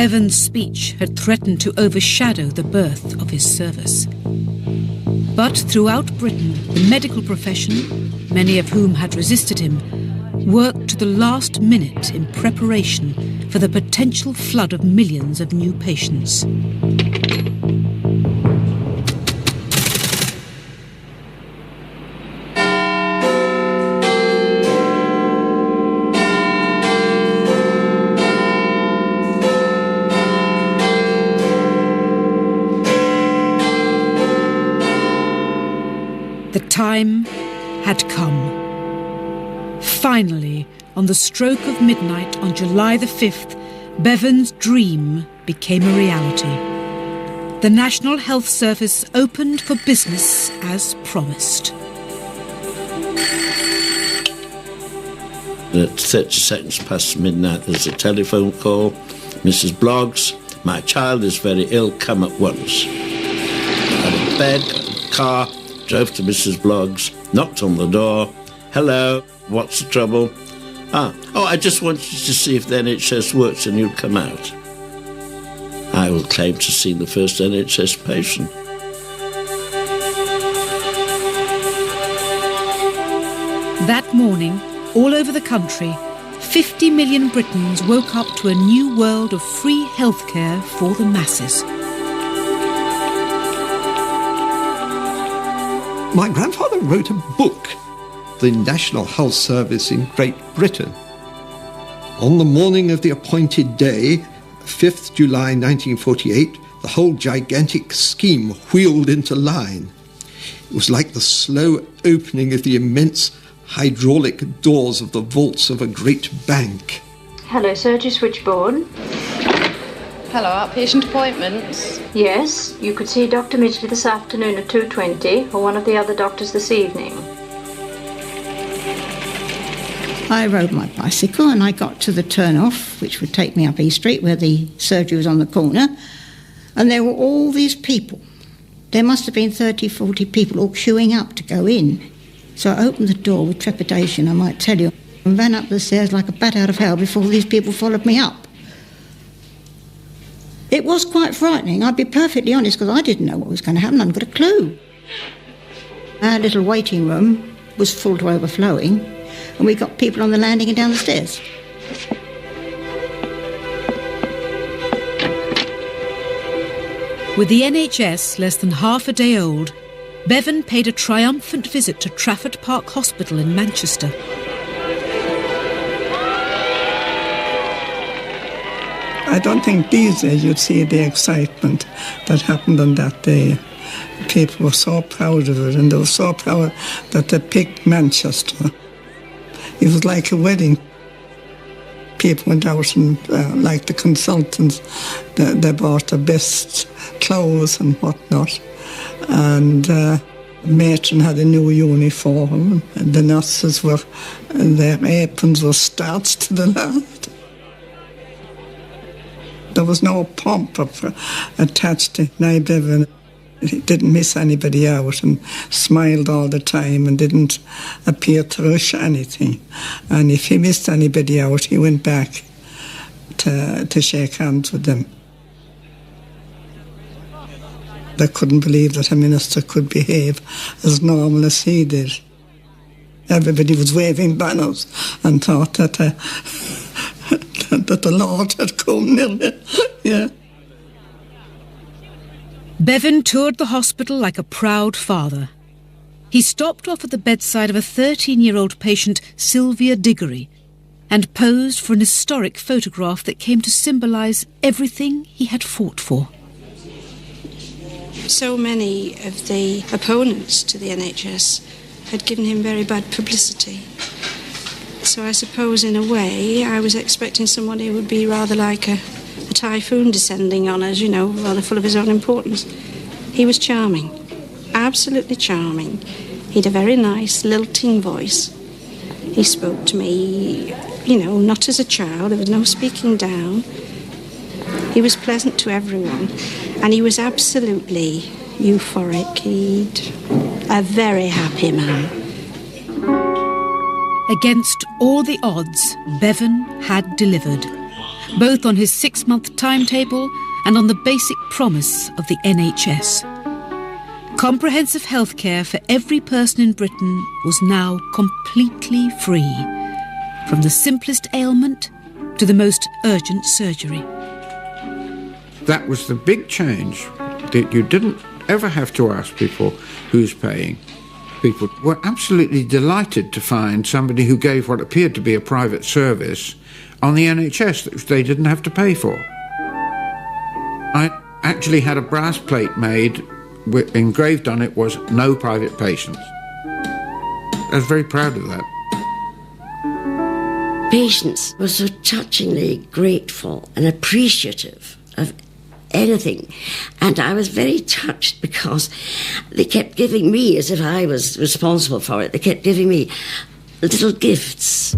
Bevan's speech had threatened to overshadow the birth of his service. But throughout Britain, the medical profession, many of whom had resisted him, worked to the last minute in preparation for the potential flood of millions of new patients. The time had come. Finally, on the stroke of midnight on July the 5th, Bevan's dream became a reality. The National Health Service opened for business as promised. At 30 seconds past midnight, there's a telephone call. Mrs. Bloggs, my child is very ill, come at once. I had a bed, a car, drove to Mrs. Bloggs, knocked on the door. Hello, what's the trouble? I just wanted to see if the NHS works and you'd come out. I will claim to see the first NHS patient. That morning, all over the country, 50 million Britons woke up to a new world of free healthcare for the masses. My grandfather wrote a book, The National Health Service in Great Britain. On the morning of the appointed day, 5th July 1948, the whole gigantic scheme wheeled into line. It was like the slow opening of the immense hydraulic doors of the vaults of a great bank. Hello, surgery switchboard. Hello, outpatient appointments. Yes, you could see Dr. Midgley this afternoon at 2:20 or one of the other doctors this evening. I rode my bicycle and I got to the turn-off, which would take me up East Street, where the surgery was on the corner, and there were all these people. There must have been 30, 40 people all queuing up to go in. So I opened the door with trepidation, I might tell you, and ran up the stairs like a bat out of hell before these people followed me up. It was quite frightening, I'd be perfectly honest, because I didn't know what was going to happen. I hadn't got a clue. Our little waiting room was full to overflowing, and we got people on the landing and down the stairs. With the NHS less than half a day old, Bevan paid a triumphant visit to Trafford Park Hospital in Manchester. I don't think these days you'd see the excitement that happened on that day. People were so proud of it, and they were so proud that they picked Manchester. It was like a wedding. People went out and, like the consultants, they bought the best clothes and whatnot. And the matron had a new uniform, and the nurses were, their aprons were starched to the last. There was no pomp attached to Nye Bevan. He didn't miss anybody out and smiled all the time and didn't appear to rush anything. And if he missed anybody out, he went back to shake hands with them. They couldn't believe that a minister could behave as normal as he did. Everybody was waving banners and thought that that the Lord had come nearly. Yeah. Bevan toured the hospital like a proud father. He stopped off at the bedside of a 13-year-old patient, Sylvia Diggory, and posed for an historic photograph that came to symbolise everything he had fought for. So many of the opponents to the NHS had given him very bad publicity. So I suppose, in a way, I was expecting somebody who would be rather like a typhoon descending on us, you know, rather full of his own importance. He was charming, absolutely charming. He had a very nice, lilting voice. He spoke to me, you know, not as a child. There was no speaking down. He was pleasant to everyone, and he was absolutely euphoric. He'd a very happy man. Against all the odds, Bevan had delivered. both on his 6-month timetable and on the basic promise of the NHS. Comprehensive healthcare for every person in Britain was now completely free, from the simplest ailment to the most urgent surgery. That was the big change, that you didn't ever have to ask people who's paying. People were absolutely delighted to find somebody who gave what appeared to be a private service on the NHS that they didn't have to pay for. I actually had a brass plate made, engraved on it was "No private patients." I was very proud of that. Patients were so touchingly grateful and appreciative of anything, and I was very touched because they kept giving me, as if I was responsible for it, they kept giving me little gifts.